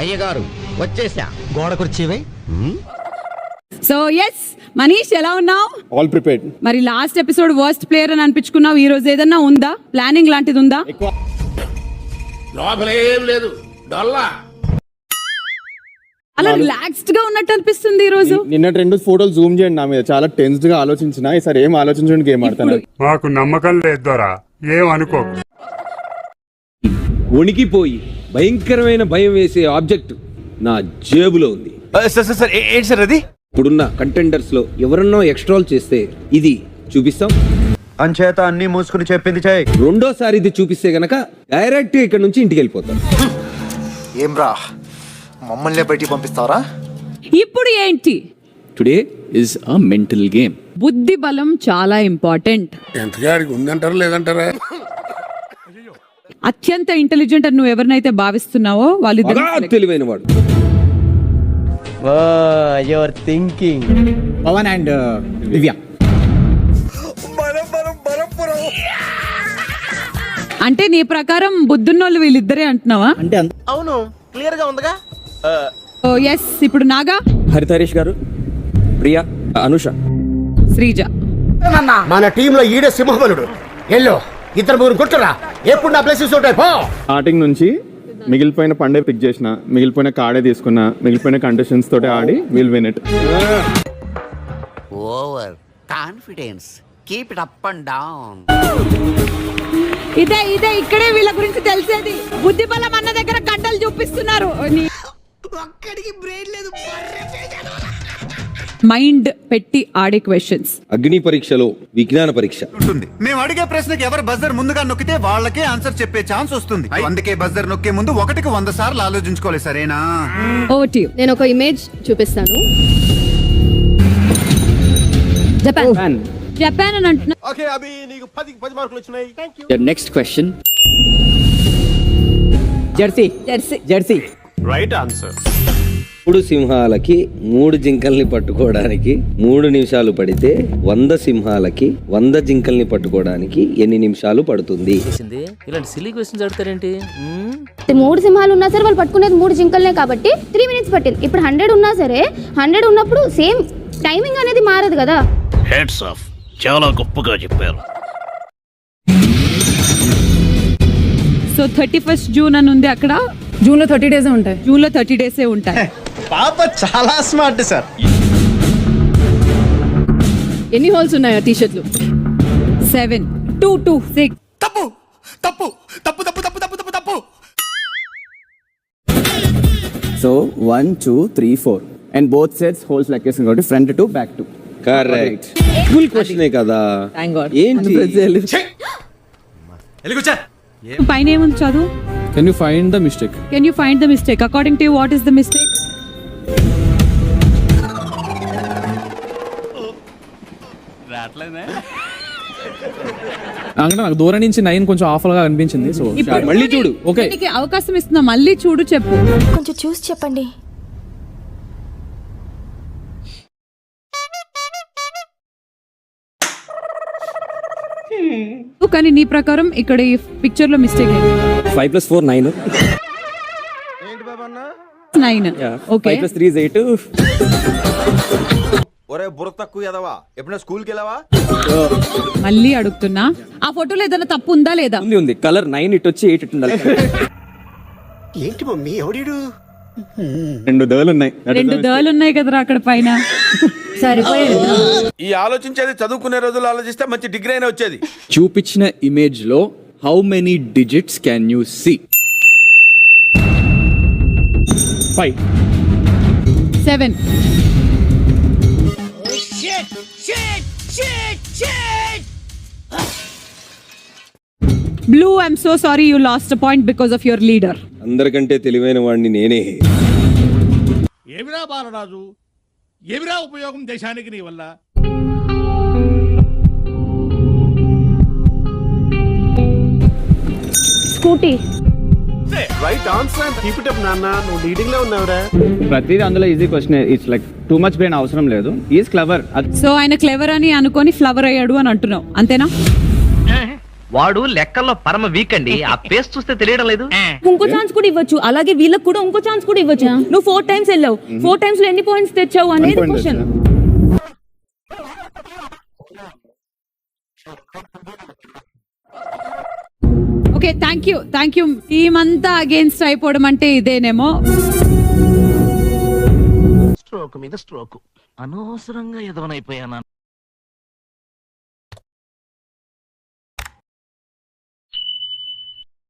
అయ్యగారు వచ్చేసా. గోడ కుర్చీవై. సో ఎస్ మనీష్, ఎలా ఉన్నావు? All prepared. మరి లాస్ట్ ఎపిసోడ్ వర్స్ట్ ప్లేయర్ అని అనిపించుకున్నావు. ఈ రోజు ఏదన్నా ఉందా, ప్లానింగ్ లాంటిది ఉందా? లోపలేం లేదు, డొల్లా. అలా రిలాక్స్డ్ గా ఉన్నట్టు అనిపిస్తుంది ఈ రోజు. నిన్నటి 2 ఫోటోలు జూమ్ చేయండి నా మీద. చాలా టెన్స్డ్ గా ఆలోచించిన. ఈసారి ఏం ఆలోచించండి, గేమ్ ఆడతాను. మాకు నమ్మకం లేదు దొరా, ఏం అనుకో. వణికిపోయి భయంకరమైన భయం వేసే ఆబ్జెక్ట్ నా జేబులో ఉంది. ఏంటి సార్ అది? ఇప్పుడున్న కంటెండర్స్ లో ఎవరన్నా ఎక్స్ట్రాల్ చేస్తే ఇది చూపిస్తాం. అంచేత అన్ని మూసుకుని చెప్పింది చేయి. రెండోసారి ఇది చూపిస్తే గనక డైరెక్ట్ ఇక్కడ నుంచి ఇంటికి వెళ్ళిపోతాం. ఏం రా, మమ్మల్ని బయటికి పంపిస్తారా? ఇప్పుడు ఏంటి? Today is a mental game. బుద్ధి బలం చాలా ఇంపార్టెంట్. ఎంతగా ఉందంటారా లేదంటారా? అత్యంత ఇంటెలిజెంట్ అని నువ్వు ఎవరినైతే భావిస్తున్నావో వాళ్ళు తెలివైన వాడు. Your thinking. Pawan and Divya. అంటే నీ ప్రకారం బుద్ధున్నోళ్ళు వీళ్ళిద్దరే అంటున్నావా? అంటే అవును, క్లియర్ గా ఉందిగా. ఎస్. ఇప్పుడు నాగా, హరితరేష్ గారు, ప్రియా, అనుష, శ్రీజ. మన టీంలో ఈడే సింహబలుడు. ఎల్లో 2-3 గుట్టురా. ఎప్పుడు నా ప్లేసెస్ ఉంటాయి పో. స్టార్టింగ్ నుంచి మిగిలిపోయిన పండే పిక్ చేసిన, మిగిలిపోయిన కార్డే తీసుకున్నా, మిగిలిపోయిన కండిషన్స్ తోటి ఆడి will win it. Over confidence, keep it up and down. ఇదే ఇక్కడే వీళ్ళ గురించి తెలిసేది. బుద్ధి బలం అన్న దగ్గర గంటలు చూపిస్తున్నారు. ఒక్కడికి బ్రెయిన్ లేదు. మైండ్ పెట్టి ఆడే క్వశ్చన్స్. అగ్ని పరీక్షలో విజ్ఞాన పరీక్ష ఉంటుంది. మేము అడిగే ప్రశ్నకి ఎవరు బజర్ ముందుగా నొక్కితే వాళ్ళకే ఆన్సర్ చెప్పే ఛాన్స్ వస్తుంది. అందుకే బజర్ నొక్కే ముందు 1కి 100 సార్లు ఆలోచించుకోవాలి, సరేనా? ఓటీ. నేను ఒక ఇమేజ్ చూపిస్తాను. జపాన్ అని అంటున్నా. ఓకే, అభి నీకు 10కి 10 మార్కులు వచ్చినాయి. Thank you. The next question. Jersey. Jersey. Right answer. 3 సింహాలకి 3 జింకల్ని పట్టుకోవడానికి 3 నిమిషాలు పడితే 100 సింహాలకి 100 జింకల్ని పట్టుకోవడానికి ఎన్ని నిమిషాలు పడుతుంది? ఇలాంటి సిల్లీ క్వశ్చన్స్ అడుగుతారేంటి? 3 సింహాలు ఉన్నా సరే వాళ్ళు పట్టుకునేది 3 జింకలనే కాబట్టి 3 minutes పట్టింది. ఇప్పుడు 100 ఉన్నా సరే 100 ఉన్నప్పుడు సేమ్ టైమింగ్ అనేది మారదు కదా. హెడ్స్ ఆఫ్, చాలా గొప్పగా చెప్పారు. సో 31st జూన్ అని ఉంది అక్కడ. జూన్ లో 30 days ఉంటాయి. జూన్ లో 30 days ఉంటాయి. పాప చాలా స్మార్ట్ సార్. ఎన్ని హోల్స్ ఉన్నాయా టీ-షర్ట్లు? 7 2 2 6. తప్పు తప్పు తప్పు తప్పు తప్పు తప్పు తప్పు తప్పు. So 1 2 3 4 and both sides holes లెక్కేసాం కాబట్టి front to back to. Correct. Full క్వశ్చనే కదా. ఏంటి? ఎలిగొచ్చా. పైన ఏముంది చదువు? Can you find the mistake? Can you find the mistake? According to you, what is the mistake? అంటే నాకు దూరం నుంచి 9 కొంచెం ఆఫర్ గా అనిపించింది. సో మళ్ళీ చూడు. ఓకే, నీకు అవకాశం ఇస్తున్నా, మళ్ళీ చూడు, చెప్పు. కొంచెం చూసి చెప్పండి. కానీ నీ ప్రకారం ఇక్కడ ఈ పిక్చర్ లో మిస్టేక్ ఏంటి? 5 + 4 9. 9. ఓకే. 5 + 3 is 8. ఒరే బుర్ర తక్కువ ఎదవా, ఎప్పుడైనా స్కూల్కి వెళ్ళావా? మళ్ళీ అడుగుతున్నా, ఆ ఫోటోలో ఏదైనా తప్పు ఉందా లేదా? ఉంది. కలర్ 9 ఇటు వచ్చి 8 ఇటు ఉండాలి. ఏంటి మమ్మీ ఎవడీడు? 2 దళాలు ఉన్నాయి. 2 దళాలు ఉన్నాయి కదరా అక్కడ పైన. ఈ ఆలోచించేది చదువుకునే రోజులు ఆలోచిస్తే మంచి డిగ్రీ అయినా వచ్చేది. చూపించిన ఇమేజ్ లో how many digits can you see? 5 7. Blue, I'm so sorry you lost a point because of your leader. అందరికంటే తెలివైన వాడిని నేనే. ఏమిరా బాలరాజు, ఏమిరా ఉపయోగం దేశానికి నీ వల్ల? Scooty. Right answer keep it up నాన్న నువ్వు లీడింగ్ లో ఉన్నావురా. ప్రతిదీ అందులో easy question. It's like too much brain అవసరం లేదు. Is clever. సో ఆయన క్లెవర్ అని అనుకొని ఫ్లవర్ అయ్యాడు అని అంటున్నావు అంతేనా? వాడు లెక్కల్లో పరమ వీక్ అండి. ఆ పేస్ చూస్తే తెలియడం లేదు. ఇంకో ఛాన్స్ కూడా ఇవ్వచ్చు, అలాగే వీళ్ళకి కూడా ఇంకో ఛాన్స్ కూడా ఇవ్వచ్చు. నువ్వు 4 times వెళ్ళావు, 4 times లో ఎన్ని పాయింట్స్ తెచ్చావు అనేది question. Okay, thank you. Team అంతా అగేన్స్ట్ అయిపోవడం అంటే ఇదేనేమో. స్ట్రోక్ మీద స్ట్రోక్ అనవసరంగా ఎదవనైపోయాను.